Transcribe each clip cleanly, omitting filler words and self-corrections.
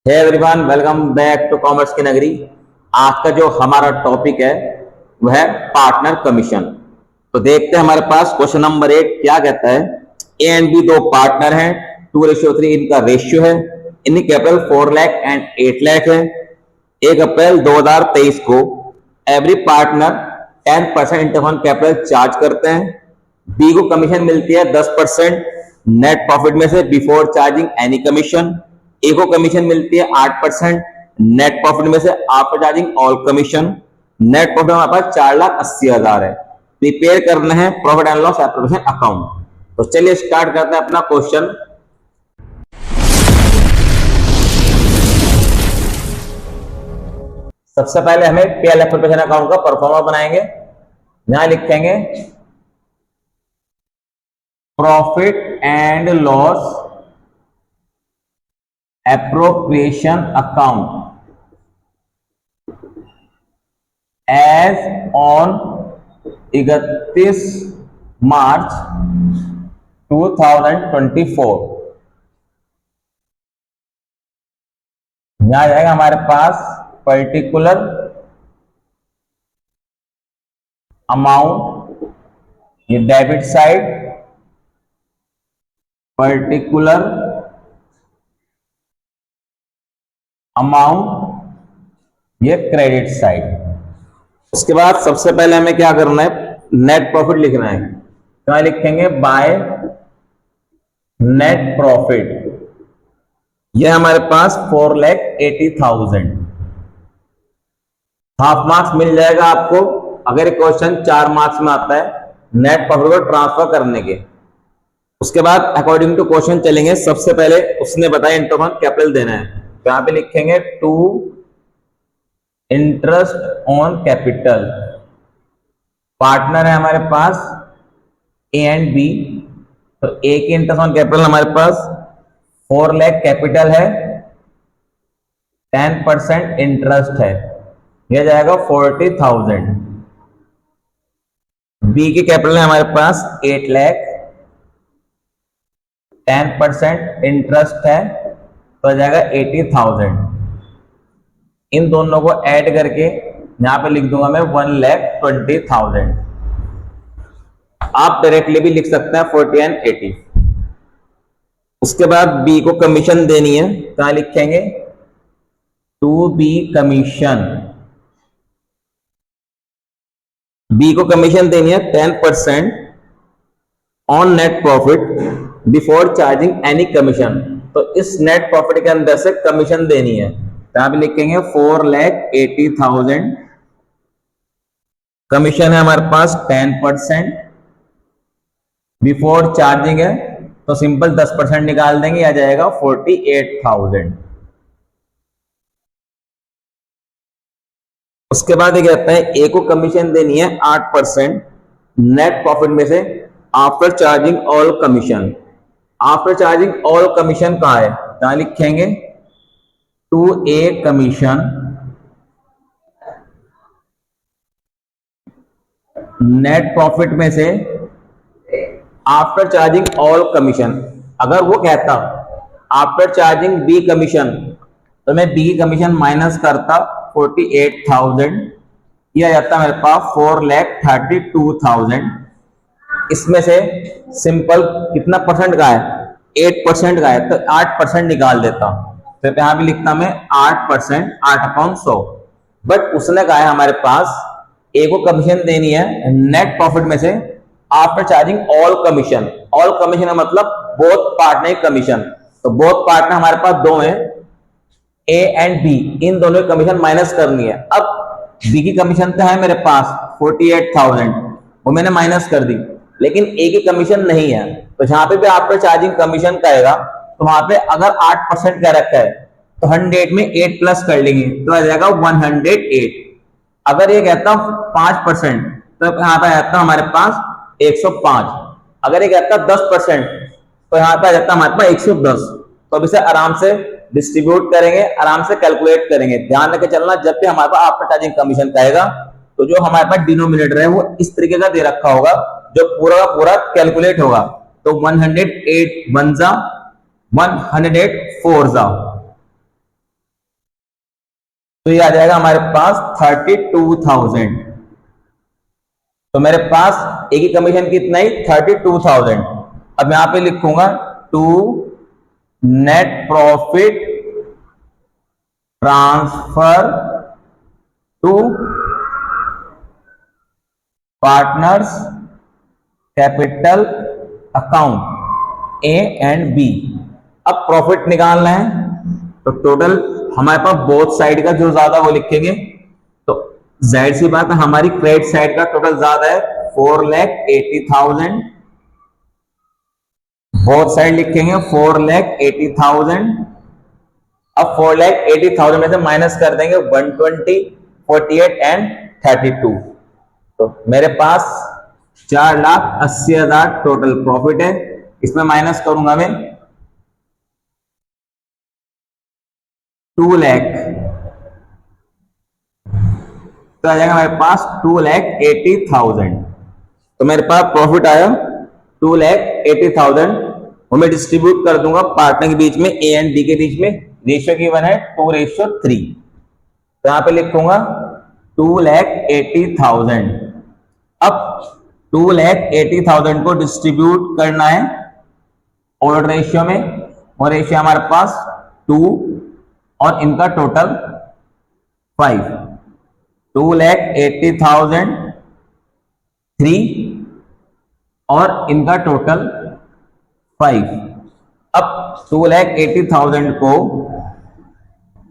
Hey everyone, welcome back to commerce की नगरी। आज का जो हमारा टॉपिक है वह है पार्टनर कमीशन। तो देखते हैं हमारे पास क्वेश्चन नंबर 8 क्या कहता है। ए एंड बी दो पार्टनर हैं, 2:3 इनका रेशियो है। इनकी कैपिटल 4 लाख एंड 8 लाख है। 1 अप्रैल 2023 को every partner 10% internal capital charge करते हैं। बी को कमीशन मिलती है 10% नेट प्रॉफिट में से बिफोर चार्जिंग एनी कमीशन। ए को कमीशन मिलती है 8% नेट प्रॉफिट में से after charging all commission. Net profit हमारे पास 4,80,000 है। प्रिपेयर करना है profit and loss application account. तो चलिए स्टार्ट करते हैं अपना क्वेश्चन। सबसे पहले हमें पीएल एप्लीकेशन अकाउंट का परफॉर्मा बनाएंगे। यहां लिखेंगे profit and loss appropriation account as on 31 मार्च 2024। यहां जाएगा हमारे पास पर्टिकुलर अमाउंट, ये डेबिट साइड, पर्टिकुलर अमाउंट ये क्रेडिट साइड। उसके बाद सबसे पहले हमें क्या करना है, नेट प्रॉफिट लिखना है। तो लिखेंगे बाय नेट प्रॉफिट। ये हमारे पास 4,80,000। हाफ मार्क्स मिल जाएगा आपको अगर क्वेश्चन 4 मार्क्स में आता है नेट प्रॉफिट को ट्रांसफर करने के। उसके बाद अकॉर्डिंग टू क्वेश्चन चलेंगे। सबसे पहले उसने बताया इंटरनल कैपिटल देना है, तो यहां पे लिखेंगे to interest on capital. Partner है हमारे पास ए एंड बी, तो ए की इंटरेस्ट ऑन कैपिटल हमारे पास 4 लाख कैपिटल है, 10% इंटरेस्ट है, यह जाएगा 40,000। बी की कैपिटल है हमारे पास 8 लाख, 10% इंटरेस्ट है, तो आ जाएगा 80,000। इन दोनों को ऐड करके यहां पे लिख दूंगा मैं 1,20,000। आप डायरेक्टली भी लिख सकते हैं 40 एंड 80। उसके बाद बी को कमीशन देनी है, कहां लिखेंगे टू बी कमीशन। बी को कमीशन देनी है 10% on net profit before charging any commission. तो इस नेट प्रॉफिट के अंदर से कमीशन देनी है, तो यहां पे लिखेंगे 4,80,000। कमीशन है हमारे पास 10%, बिफोर चार्जिंग है तो सिंपल 10% निकाल देंगे, आ जाएगा 48,000। उसके बाद ये कहता है ए को कमीशन देनी है 8% नेट प्रॉफिट में से after charging all commission. After charging all commission कहां है, कहां लिखेंगे to a commission net profit में से आफ्टर चार्जिंग ऑल कमीशन। अगर वो कहता आफ्टर चार्जिंग बी कमीशन, तो मैं बी की कमीशन माइनस करता 48,000, यह जाता मेरे पास 4,32,000। इसमें से सिंपल कितना परसेंट का है, 8% का है, तो 8% निकाल देता। तो यहां भी लिखता मैं 8%, 8/100। बट उसने कहा है हमारे पास ए को कमीशन देनी है नेट प्रॉफिट में से after charging all commission. All commission का मतलब बोथ पार्टनर कमीशन। तो बोथ पार्टनर हमारे पास दो हैं, ए एंड बी, इन दोनों की कमीशन माइनस करनी है। अब बी की कमीशन तो है मेरे पास 48,000, वो मैंने माइनस कर दी, लेकिन ए की कमीशन नहीं है। तो जहां पे भी आफ्टर चार्जिंग कमीशन कहेगा तो वहां पे अगर 8% का रखा है तो 100 में 8 प्लस कर लेंगे, तो आ जाएगा 108। अगर ये कहता 5% तो यहां पे आता हमारे पास 105। अगर ये कहता 10% तो यहां पे आ जाता हमारे पास 110। तो अब इसे आराम से डिस्ट्रीब्यूट करेंगे, आराम से कैलकुलेट करेंगे। ध्यान रखे चलना, जब भी हमारे पास आफ्टर चार्जिंग कमीशन कहेगा तो जो हमारे पास डिनोमिनेटर है वो इस तरीके का दे रखा होगा, जो पूरा का पूरा कैलकुलेट होगा। तो 108 1 जा 108 4 जा तो ये आ जाएगा हमारे पास 32,000। तो मेरे पास एक ही कमीशन कितना ही 32,000। अब यहां पे लिखूंगा to net profit transfer to partners capital account A and B. अब प्रॉफिट निकालना है तो टोटल हमारे पास बोथ साइड का जो ज्यादा वो लिखेंगे। तो जाहिर सी बात है हमारी क्रेडिट साइड का टोटल ज्यादा है 4,80,000। बोथ साइड लिखेंगे 4,80,000। अब 4,80,000 में से माइनस कर देंगे 120, 48 एंड 32। तो मेरे पास 4,80,000 टोटल प्रॉफिट है। इसमें माइनस करूंगा मैं 2 लाख, तो आ जाएगा हमारे पास 2,80,000। तो मेरे पास प्रॉफिट आया 2,80,000। वो मैं डिस्ट्रीब्यूट कर दूंगा पार्टनर के बीच में, ए एंड बी के बीच में। रेशियो गिवन है 2:3। तो यहां पे लिखूंगा 2,80,000। अब 2,80,000 को डिस्ट्रीब्यूट करना है ओल्ड रेशियो में, और रेशियो हमारे पास 2 और इनका टोटल 5। 2,80,000 3 और इनका टोटल 5। अब 2,80,000 को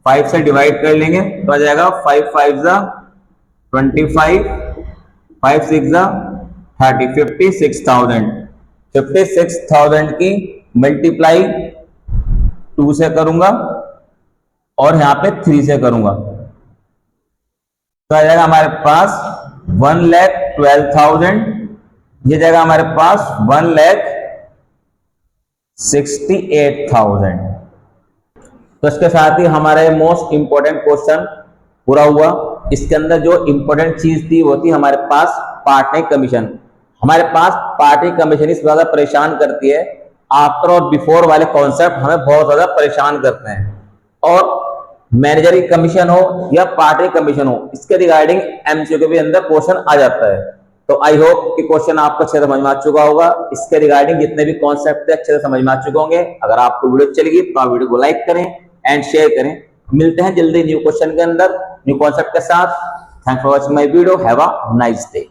5 से डिवाइड कर लेंगे तो आ जाएगा 5 5 जा 25, 5 6 जा 30, 56,000। 56,000 की मल्टीप्लाई 2 से करूंगा और यहां पे 3 से करूंगा तो आ जाएगा हमारे पास 1,12,000। ये जाएगा हमारे पास 1,68,000। तो इसके साथ ही हमारा मोस्ट इंपॉर्टेंट क्वेश्चन पूरा हुआ। इसके अंदर जो इंपॉर्टेंट चीज थी वो थी हमारे पास पार्टनर कमीशन। हमारे पास पार्टनर कमीशन इस ज्यादा परेशान करती है। आफ्टर और बिफोर वाले कॉन्सेप्ट हमें बहुत ज्यादा परेशान करते हैं। और मैनेजर की कमीशन हो या पार्टनर कमीशन हो, इसके रिगार्डिंग एमसीक्यू के अंदर क्वेश्चन आ जाता है। तो आई होप कि क्वेश्चन आपको अच्छे से समझ में आ चुका होगा। इसके रिगार्डिंग जितने भी कॉन्सेप्ट थे अच्छे से समझ में आ चुके होंगे। अगर आपको वीडियो चलेगी तो आप वीडियो को लाइक करें एंड शेयर करें। मिलते हैं जल्दी न्यू क्वेश्चन के अंदर, न्यू कॉन्सेप्ट के साथ। Thanks for watching my video. Have a nice day.